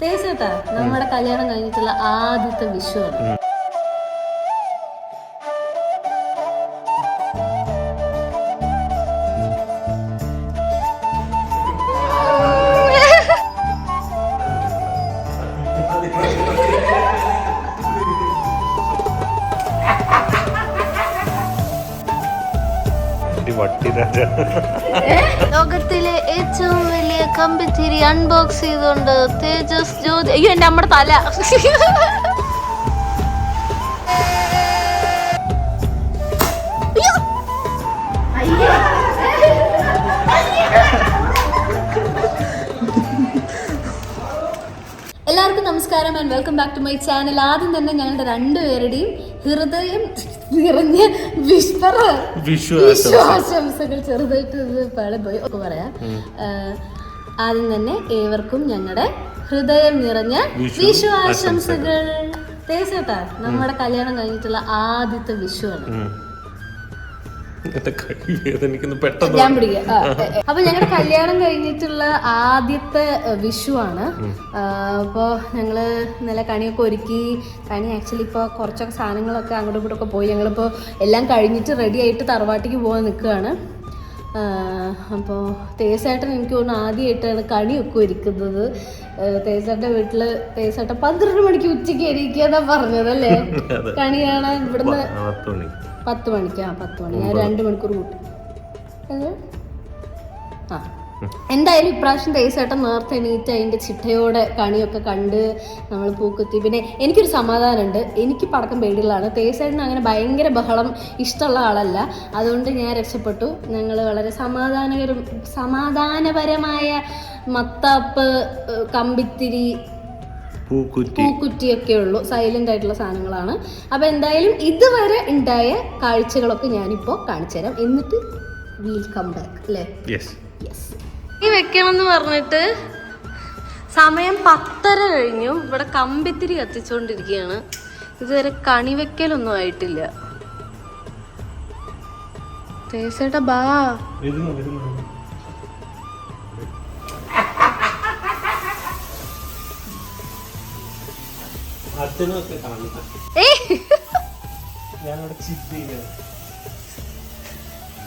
തേസേട്ടാ നമ്മുടെ കല്യാണം കഴിഞ്ഞിട്ടുള്ള ആദ്യത്തെ വിഷുവാണ്. ലോകത്തിലെ ഏറ്റവും വലിയ കമ്പിത്തിരി അൺബോക്സ് ചെയ്തുകൊണ്ട് തേജസ് ജ്യോതി. അയ്യോ എന്റെ അമ്മയുടെ തല. എല്ലാവർക്കും നമസ്കാരം and welcome back to my channel. ആദ്യം തന്നെ ഞങ്ങളുടെ രണ്ടുപേരുടെയും ഹൃദയം നിറഞ്ഞ വിശ്വാസംസകൾ ചെറുതായിട്ട് പോയി ഒക്കെ പറയാം. ആദ്യം തന്നെ ഏവർക്കും ഞങ്ങളുടെ ഹൃദയം നിറഞ്ഞ വിശ്വാസംസകൾ. തേസേട്ടാ നമ്മുടെ കല്യാണം കഴിഞ്ഞിട്ടുള്ള ആദ്യത്തെ വിഷുവാണ്. ഞാൻ പിടിക്കാം. അപ്പൊ ഞങ്ങളുടെ കല്യാണം കഴിഞ്ഞിട്ടുള്ള ആദ്യത്തെ വിഷുവാണ്. അപ്പോൾ ഞങ്ങള് ഇന്നലെ കണിയൊക്കെ ഒരുക്കി. കണി ആക്ച്വലി ഇപ്പോൾ കുറച്ചൊക്കെ സാധനങ്ങളൊക്കെ അങ്ങോട്ടും ഇങ്ങോട്ടൊക്കെ പോയി. ഞങ്ങളിപ്പോൾ എല്ലാം കഴിഞ്ഞിട്ട് റെഡി ആയിട്ട് തറവാട്ടിക്ക് പോകാൻ നിൽക്കുകയാണ്. അപ്പോൾ തേസേട്ടൻ എനിക്ക് തോന്നുന്നു ആദ്യമായിട്ടാണ് കണിയൊക്കെ ഒരുക്കുന്നത്. തേസേട്ടൻ്റെ വീട്ടിൽ തേസേട്ടൻ 12 മണിക്ക് ഉച്ചയ്ക്ക് എണീക്കുക എന്നാ പറഞ്ഞതല്ലേ കണി കാണാൻ. ഇവിടുന്ന് 10 മണിക്ക്. 10 മണി. ഞാൻ 2 മണിക്കൂർ കൂട്ടി. എന്തായാലും ഇപ്രാവശ്യം തേസേട്ടൻ നേരത്തെ എണീറ്റ് അതിൻ്റെ ചിട്ടയോടെ കണിയൊക്കെ കണ്ട് നമ്മൾ പൂക്കുത്തി. പിന്നെ എനിക്കൊരു സമാധാനമുണ്ട്, എനിക്ക് പടക്കം പേടിയുള്ളതാണ്. തേസേട്ടന് അങ്ങനെ ഭയങ്കര ബഹളം ഇഷ്ടമുള്ള ആളല്ല, അതുകൊണ്ട് ഞാൻ രക്ഷപ്പെട്ടു. ഞങ്ങൾ വളരെ സമാധാനപരമായ മത്താപ്പ്, കമ്പിത്തിരി, പൂക്കുറ്റിയൊക്കെ ഉള്ളൂ. സൈലന്റ് ആയിട്ടുള്ള സാധനങ്ങളാണ്. അപ്പൊ എന്തായാലും ഇതുവരെ ഉണ്ടായ കാഴ്ചകളൊക്കെ ഞാനിപ്പോ കാണിച്ചു തരാം. എന്നിട്ട് വീൽ കം ബാക്ക് അല്ലേ. ഈ വെക്കണം എന്ന് പറഞ്ഞിട്ട് സമയം 10:30 കഴിഞ്ഞു. ഇവിടെ കമ്പിത്തിരി കത്തിച്ചോണ്ടിരിക്കുകയാണ്. ഇതുവരെ കണി വെക്കലൊന്നും ആയിട്ടില്ല. തേസേട്ടാ ബാ.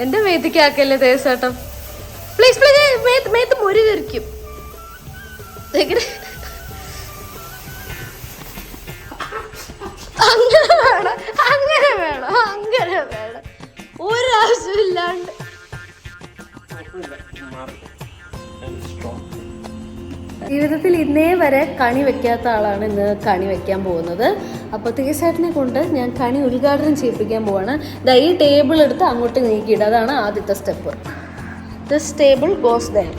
എന്റെ മേത്തിക്കാക്കല്ലേ തേസേട്ടൻ, പ്ലീസ് പ്ലീസ്. മേത്ത് മുരി തെറിക്കും. അങ്ങനെ വേണം, അങ്ങനെ വേണം, അങ്ങനെ വേണം. ഒരാവശ്യമില്ലാണ്ട്. ജീവിതത്തിൽ ഇന്നേ വരെ കണി വെക്കാത്ത ആളാണ് ഇന്ന് കണി വെക്കാൻ പോകുന്നത്. അപ്പോൾ തേസേട്ടനെ കൊണ്ട് ഞാൻ കണി ഉദ്ഘാടനം ചെയ്യിപ്പിക്കാൻ പോവാണ്. ഈ ടേബിൾ എടുത്ത് അങ്ങോട്ട് നീക്കിയിടുക. അതാണ് ആദ്യത്തെ step. This table goes there.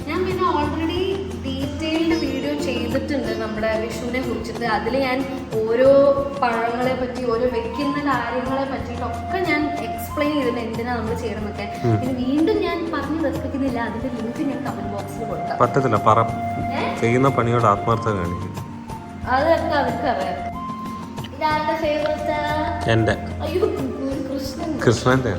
ഞാൻ പിന്നെ ഓൾറെഡി ഡീറ്റെയിൽഡ് വീഡിയോ ചെയ്തിട്ടുണ്ട് നമ്മുടെ വിഷുവിനെ കുറിച്ചിട്ട്. അതിൽ ഞാൻ ഓരോ പഴങ്ങളെ പറ്റി, ഓരോ വെക്കുന്ന കാര്യങ്ങളെ പറ്റിയിട്ടൊക്കെ ഞാൻ എക്സ്പ്ലെയിൻ ചെയ്തിട്ടുണ്ട്, എന്തിനാ നമ്മൾ ചെയ്യണമെന്നൊക്കെ. പിന്നെ വീണ്ടും ഞാൻ പറഞ്ഞു വെപ്പിക്കുന്നില്ല. അതിന്റെ ലിങ്ക് ഞാൻ കമന്റ് ബോക്സിൽ കൊടുക്കാം. പറ്റത്തില്ല, ചെയ്യുന്ന പണിയോട് ആത്മാർത്ഥത കാണിക്കും. അതൊക്കെ അവർക്ക് അറിയാം. ഇതാരുടെ ഫേവറേറ്റ്? എന്റെ. അയ്യോ കൃഷ്ണന്റെ.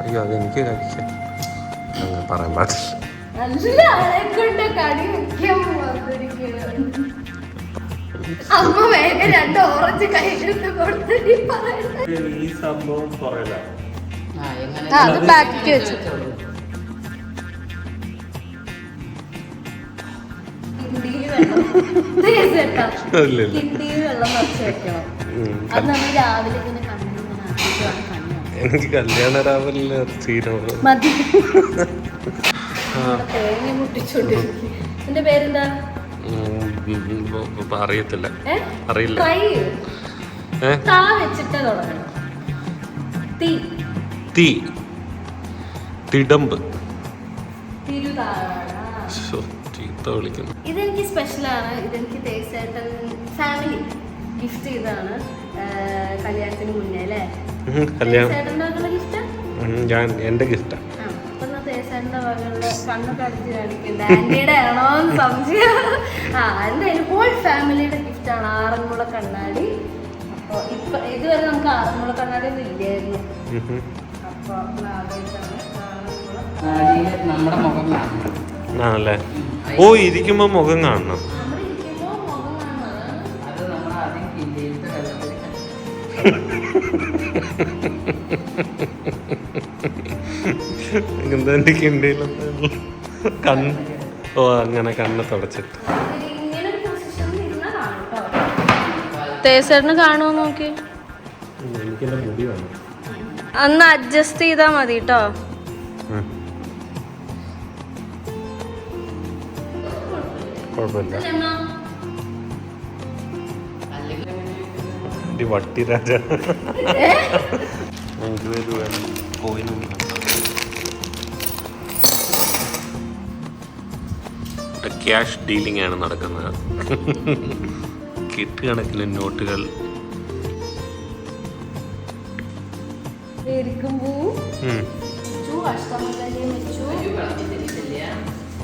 അയ്യോ അതെനിക്ക് കഴിക്കാം, പറയാൻ പാടില്ല. നല്ല ആളെ കൊണ്ട് കണി വെക്കാൻ അമ്മ വേഗം 2 ഓറഞ്ച് കയ്യിലെടുത്ത് കൊടുത്തിട്ട് ഈ സംഭവം പറയല. അത് ബാക്കി വെച്ചു. കിണ്ടിയിൽ വെള്ളം നിറച്ച് വെക്കണം. അത് നമ്മൾ രാവിലെ ഇങ്ങനെ എനിക്ക് കല്യാണ രാവിലെ മതി. തേങ്ങ മുട്ടിച്ചോണ്ടിരിക്കും. എന്റെ പേരെന്താ അറിയത്തില്ല, അറിയില്ല. വെച്ചിട്ട് തുടങ്ങണം. തിടമ്പ്. എന്തോ വിളിക്കുന്നു. ഇതെനിക്ക് സ്പെഷ്യലാണ്. ഇതെനിക്ക് തേജേട്ടൻ ഫാമിലി ഗിഫ്റ്റ് ചെയ്തതാണ് കല്യാണത്തിന് മുന്നേ അല്ലേ? തേജേട്ടൻ്റെ ഗിഫ്റ്റ് ഞാൻ എൻ്റെ ഗിഫ്റ്റാണ്. അപ്പൊ തേജേട്ടൻ്റെ വകയുള്ള കണ്ണൊക്കെ അടിച്ച് കാണിക്കണ്ട. ആന്റിയുടെ ആണോ എന്ന് സംശയം. എന്തായാലും ഹോൾ ഫാമിലിയുടെ ഗിഫ്റ്റാണ്. ആറന്മുള കണ്ണാടി. അപ്പോൾ ഇപ്പൊ ഇതുവരെ നമുക്ക് ആറന്മുള കണ്ണാടി ഒന്നും ഇല്ലായിരുന്നു. അപ്പൊ നമ്മുടെ മുഖം ആണല്ലേ? ഓ, ഇരിക്കുമ്പോ മുഖം കാണണം. അത് നമ്മൾ ആദ്യം കിണ്ടിയിലത്തെ എന്താ കിണ്ടിയിലും കണ്ണ്. ഓ, അങ്ങനെ കണ്ണ് തുടച്ചിട്ട് തേജേട്ടന് കാണുമോ നോക്കി. എനിക്കെന്റെ മുടി വേണം. അന്ന് അഡ്ജസ്റ്റ് ചെയ്താ മതി കേട്ടോ. കുഴപ്പമില്ല. വട്ടി രാജ ക്യാഷ് ഡീലിംഗ് ആണ് നടക്കുന്നത്. കെട്ടുകണക്കിന് നോട്ടുകൾ.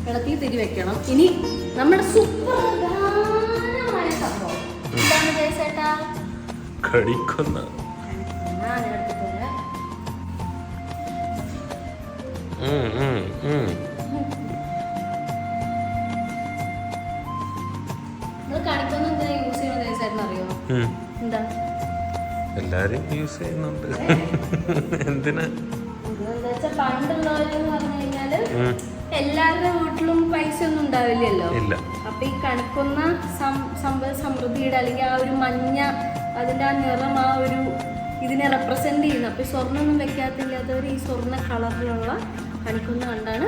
വെള്ളത്തിൽ തിരി വെക്കണം. ഇനി നമ്മുടെ സുപ്രധാനമായ സംഭവം എന്താണ് ചേട്ടാ? കടിക്കുന്ന കണിക്കൊന്നും എന്തിനാ യൂസ് ചെയ്യുന്നത് ചേട്ടന് അറിയോ? എന്താ എല്ലാരും യൂസ് ചെയ്യുന്നുണ്ട്. എന്തിനാ? പണ്ടുള്ളവരെന്ന് പറഞ്ഞു കഴിഞ്ഞാല് എല്ലാവരുടെ വീട്ടിലും പൈസ ഒന്നും ഉണ്ടാവില്ലല്ലോ. അപ്പൊ ഈ കണിക്കൊന്ന സമ്പൽ സമൃദ്ധിയുടെ അല്ലെങ്കിൽ ആ ഒരു മഞ്ഞ അതിന്റെ ആ നിറം ആ ഒരു ഇതിനെ റെപ്രസെന്റ് ചെയ്യുന്നു. അപ്പൊ ഈ സ്വർണ്ണൊന്നും വെക്കാത്തില്ലാത്തവർ ഈ സ്വർണ്ണ കളറിലുള്ള കണിക്കൊന്ന കണ്ടാണ്.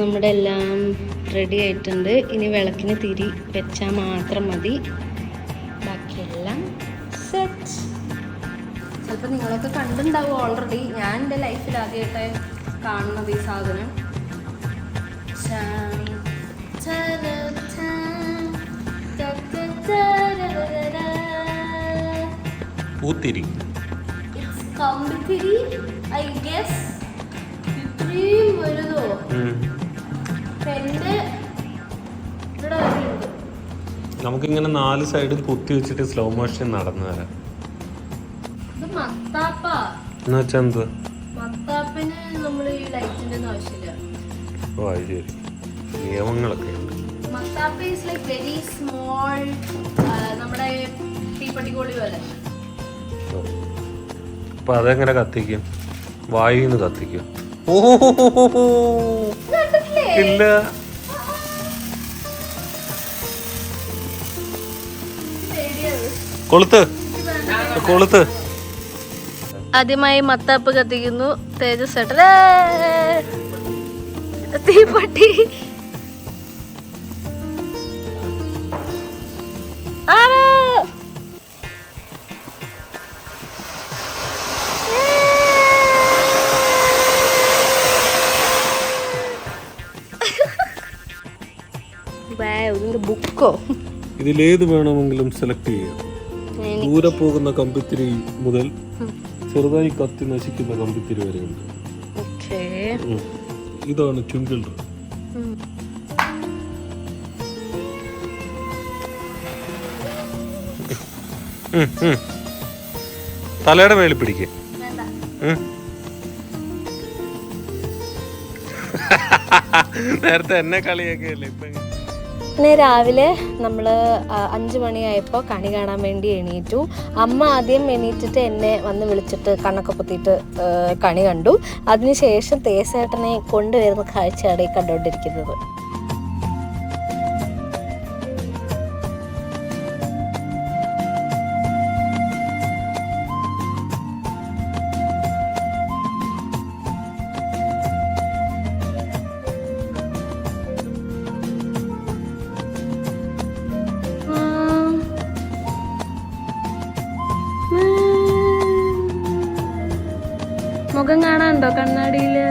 നമ്മുടെ എല്ലാം റെഡി ആയിട്ടുണ്ട്. ഇനി വിളക്കിന് തിരി വെച്ചാൽ മാത്രം മതി. ബാക്കിയെല്ലാം സെറ്റ്. ചിലപ്പോൾ നിങ്ങളൊക്കെ കണ്ടിട്ടുണ്ടാവും ഓൾറെഡി. ഞാൻ എൻ്റെ ലൈഫിൽ ആദ്യമായിട്ട് കാണുന്നത് ഈ സാധനം. പൂത്തിരി, കമ്പിത്തിരി, ഐ ഗസ്. ഇത്രയും വലുതോ? നമുക്കിങ്ങനെ 4 സൈഡും കുത്തി വെച്ചിട്ട് സ്ലോ മോഷൻ നടന്നു തരാം. എന്നുവെച്ചാ എന്ത്? മത്താപ്പിന് നമ്മൾ ഈ ലൈറ്റിന്റെ ഒന്നും ആവശ്യമില്ല. ഓ, അത് ശരി. നിയമങ്ങളൊക്കെ ഉണ്ട്. മത്താപ്പ് ഈസ് ലൈക്ക് വെരി സ്മോൾ. നമ്മുടെ തീപ്പട്ടിക്കോളി പോലെ. അപ്പൊ അതെങ്ങനെ കത്തിക്കും? വായുന്ന് കത്തിക്കും? ഓ, ഇല്ല. കൊളുത്ത് കൊളുത്ത്. ആദ്യമായി മത്താപ്പ് കത്തിക്കുന്നു തേജസ്. തീപ്പട്ടി ബുക്കോ? ഇതിലേത് വേണമെങ്കിലും സെലക്ട് ചെയ്യാം. ദൂരെ പോകുന്ന കമ്പിത്തിരി മുതൽ ചെറുതായി കത്തി നശിക്കുന്ന കമ്പിത്തിരി വരെ ഉണ്ട്. ഇതാണ് ട്വിങ്കിൾ. തലയുടെ മേളിൽ പിടിക്കേ. നേരത്തെ എന്നെ കളിയാക്കിയല്ലേ. ഇപ്പൊ രാവിലെ നമ്മൾ 5 മണിയായപ്പോൾ കണി കാണാൻ വേണ്ടി എണീറ്റു. അമ്മ ആദ്യം എണീറ്റിട്ട് എന്നെ വന്ന് വിളിച്ചിട്ട് കണ്ണൊക്കെ പൊത്തിയിട്ട് കണി കണ്ടു. അതിനുശേഷം തേജേട്ടനെ കൊണ്ടുവരുന്ന കാഴ്ചയാണ് ഈ കണ്ടുകൊണ്ടിരിക്കുന്നത്. മുഖം കാണാനുണ്ടോ കണ്ണാടിയില്?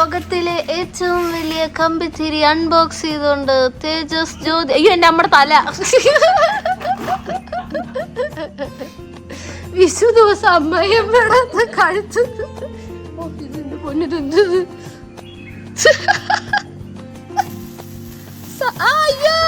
ലോകത്തിലെ ഏറ്റവും വലിയ കമ്പിത്തിരി അൺബോക്സ് ചെയ്തോണ്ട് തേജസ് ജ്യോതി. അയ്യോ എന്റെ നമ്മുടെ തല. വിഷു ദിവസം അമ്മയമ്മയുടെ കഴുത്ത്. അയ്യോ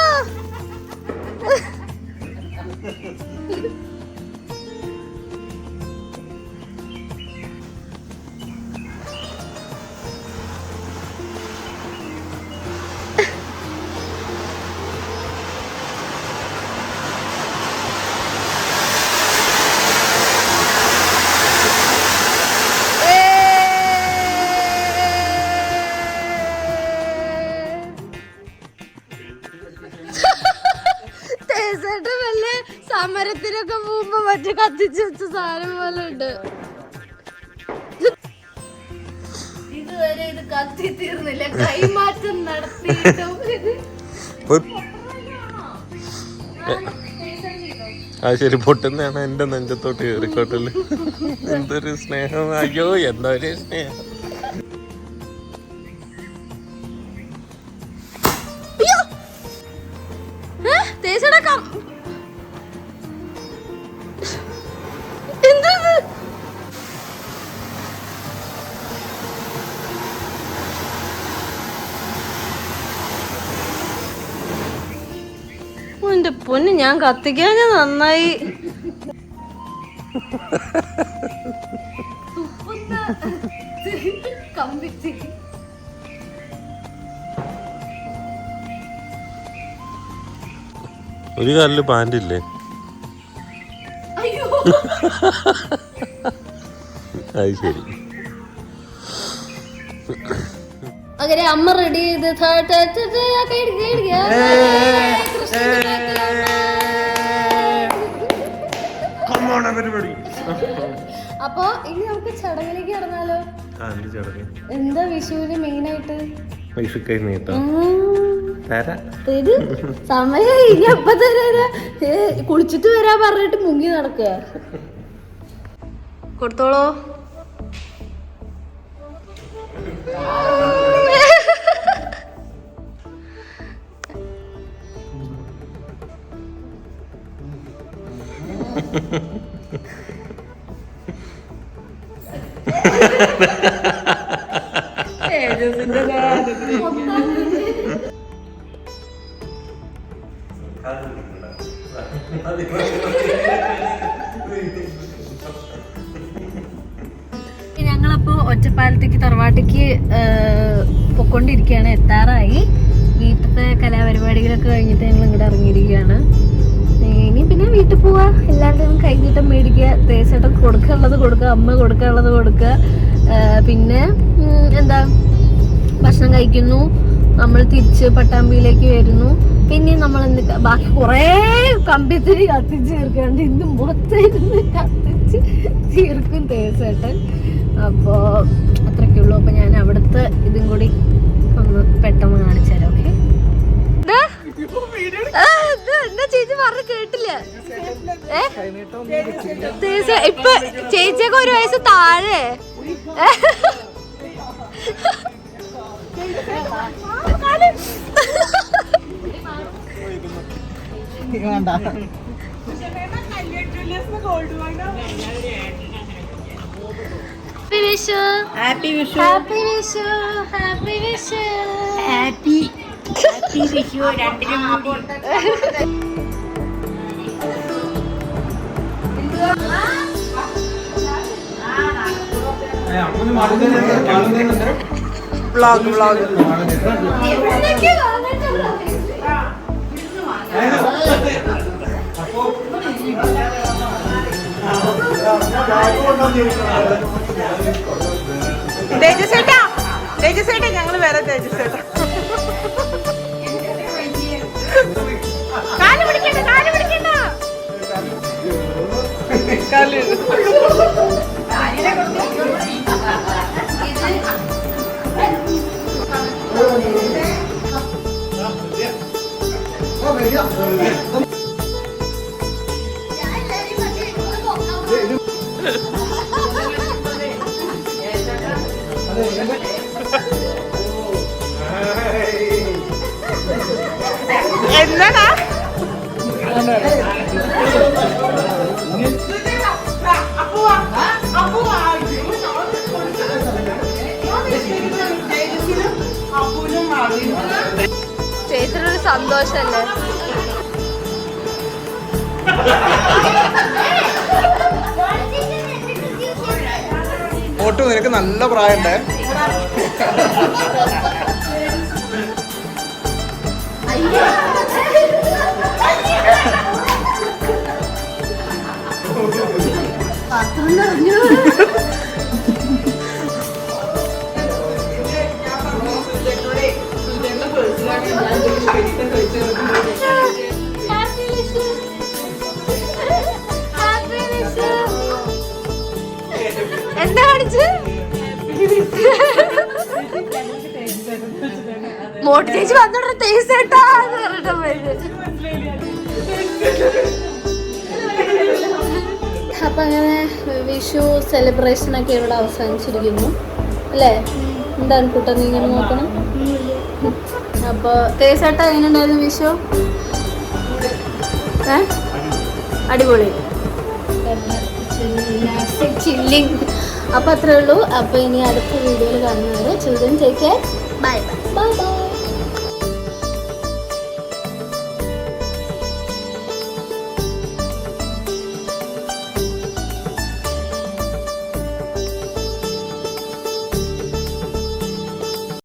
സമരത്തിനൊക്കെ പോകുമ്പോ മറ്റേ കത്തിച്ച് വെച്ച സാധനം പോലെ ഉണ്ട്. ഇതുവരെ ഇത് കത്തി തീർന്നില്ല. കൈമാറ്റം നടത്തിയിട്ടും ശരി പൊട്ടുന്നതാണ് എന്റെ നെഞ്ചത്തോട്ട് കയറിക്കോട്ടല്. എന്തൊരു സ്നേഹം. അയ്യോ എന്തൊരു സ്നേഹം. എന്റെ പൊന്ന്, ഞാൻ കത്തിക്കാൻ നന്നായി. ഒരു കാലില് പാൻറില്ലേ? അത് ശരി. അങ്ങനെ അമ്മ റെഡി ചെയ്ത് അപ്പൊ ഇനി നമുക്ക് ചടങ്ങിലേക്ക് കടന്നാലോ? എന്താ വിഷുവിന് മെയിൻ ആയിട്ട്? സമയം ഇനി അപ്പൊ തരാ. കുളിച്ചിട്ട് വരാ പറഞ്ഞിട്ട് മുങ്ങി നടക്കുക. കൊടുത്തോളോ. ഞങ്ങളപ്പോ ഒറ്റപ്പാലത്തേക്ക് തറവാട്ടിക്ക് പൊക്കൊണ്ടിരിക്കുകയാണ്. എത്താറായി. വീട്ടിലത്തെ കലാപരിപാടികളൊക്കെ കഴിഞ്ഞിട്ട് ഞങ്ങൾ ഇങ്ങോട്ട് ഇറങ്ങിയിരിക്കുകയാണ്. ഇനി പിന്നെ വീട്ടിൽ പോവാ. എല്ലാവരുടെയും കൈനീട്ടം മേടിക്കുക. തേച്ചേട്ടൻ കൊടുക്കാനുള്ളത് കൊടുക്കുക, അമ്മ കൊടുക്കാനുള്ളത് കൊടുക്കുക. പിന്നെ എന്താ ഭക്ഷണം കഴിക്കുന്നു. നമ്മൾ തിരിച്ച് പട്ടാമ്പിയിലേക്ക് വരുന്നു. പിന്നെ നമ്മൾ ബാക്കി കുറേ കമ്പിത്തിരി കത്തിച്ച് തീർക്കാണ്ട് ഇന്ന് മൊത്തം ഇരുന്ന് കത്തിച്ച് തീർക്കും തേച്ചേട്ടൻ. അപ്പോൾ അത്രയ്ക്കേ ഉള്ളൂ. അപ്പോൾ ഞാൻ അവിടുത്തെ ഇതും കൂടി ഒന്ന് പെട്ടെന്ന് കാണിച്ചു തരാം. ഓക്കെ. എന്താ ചേച്ചി പറഞ്ഞ കേട്ടില്ല? ഇപ്പൊ ചേച്ചിയൊക്കെ ഒരു വയസ്സ് താഴെ. Happy Vishu, happy Vishu, happy Vishu, happy Vishu. രണ്ടിനും വ്ളോഗ് വ്ളോഗ് തേജസ്സേട്ടാ, തേജസ്സേട്ടാ ഞങ്ങള് വേറെ തേജസ്സേട്ടാ. കാല് പിടിക്കണ്ട, കാല് പിടിക്കണ്ട. കാല് എന്താടാ ചേച്ചിനൊരു സന്തോഷല്ലേ? ഓട്ടു നിനക്ക് നല്ല പ്രായമുണ്ടേ. എന്താ കാണിച്ച് മോട്ടി ചേച്ചി വന്നോട്ടെ തേച്ചേട്ടാ പറഞ്ഞിട്ട് പോയത്. അപ്പൊ അങ്ങനെ വിഷു സെലിബ്രേഷൻ ഒക്കെ ഇവിടെ അവസാനിച്ചിരിക്കുന്നു അല്ലേ? എന്താണ് കൂട്ട നീ ഇങ്ങനെ നോക്കണം? അപ്പൊ തേച്ചേട്ടാ എങ്ങനെയുണ്ടായിരുന്നു വിഷു? അടിപൊളി ചില്ലിങ്. അപ്പൊ അത്രേ ഉള്ളൂ. അപ്പൊ ഇനി അടുത്ത വീഡിയോയിൽ കാണുന്നവരെ children take care. Bye bye.